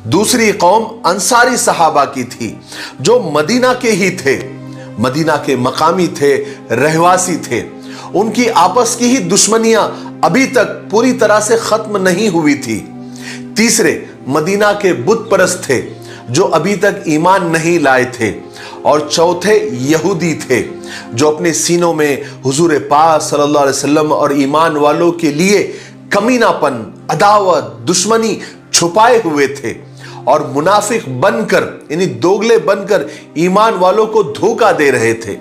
दूसरी कौम अंसारी सहाबा की थी जो मदीना के ही थे, मदीना के मकामी थे, रहवासी थे। उनकी आपस की ही दुश्मनियां अभी तक पूरी तरह से खत्म नहीं हुई थी। तीसरे मदीना के बुत परस्त थे जो अभी तक ईमान नहीं लाए थे। और चौथे यहूदी थे जो अपने सीनों में हुजूर पाक सल्लल्लाहु अलैहि वसल्लम और ईमान वालों के लिए कमीनापन, अदावत, दुश्मनी छुपाए हुए थे और मुनाफिक बनकर यानी दोगले बनकर ईमान वालों को धोखा दे रहे थे।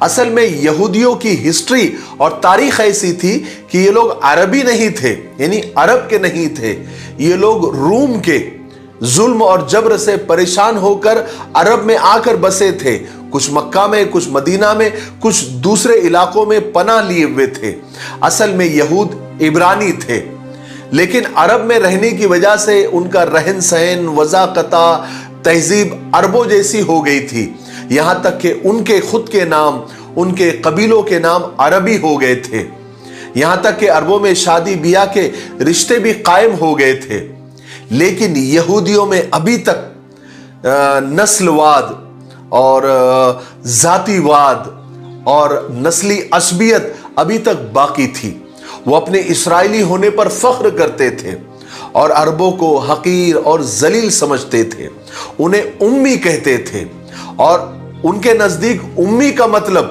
असल में यहूदियों की हिस्ट्री और तारीख ऐसी थी कि ये लोग अरबी नहीं थे, यानी अरब के नहीं थे। ये लोग रूम के जुल्म और जबर से परेशान होकर अरब में आकर बसे थे। कुछ मक्का में, कुछ मदीना में, कुछ दूसरे इलाकों में पनाह लिए हुए थे। असल में यहूद इब्रानी थे, लेकिन अरब में रहने की वजह से उनका रहन सहन, वज़ाक़ता, तहजीब अरबों जैसी हो गई थी। यहां तक कि उनके खुद के नाम, उनके कबीलों के नाम अरबी हो गए थे। यहां तक कि अरबों में शादी बियाह के रिश्ते भी कायम हो गए थे। लेकिन यहूदियों में अभी तक नस्लवाद और जातिवाद और नस्ली असबियत अभी तक बाकी थी। वो अपने इसराइली होने पर फख्र करते थे और अरबों को हकीर और जलील समझते थे। उन्हें उम्मी कहते थे और उनके नजदीक उम्मी का मतलब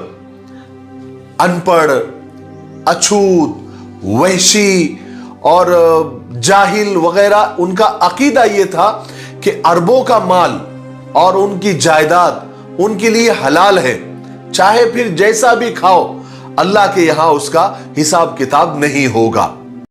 अनपढ़, अछूत, वहशी और जाहिल वगैरह। उनका अकीदा यह था कि अरबों का माल और उनकी जायदाद उनके लिए हलाल है, चाहे फिर जैसा भी खाओ, अल्लाह के यहां उसका हिसाब किताब नहीं होगा।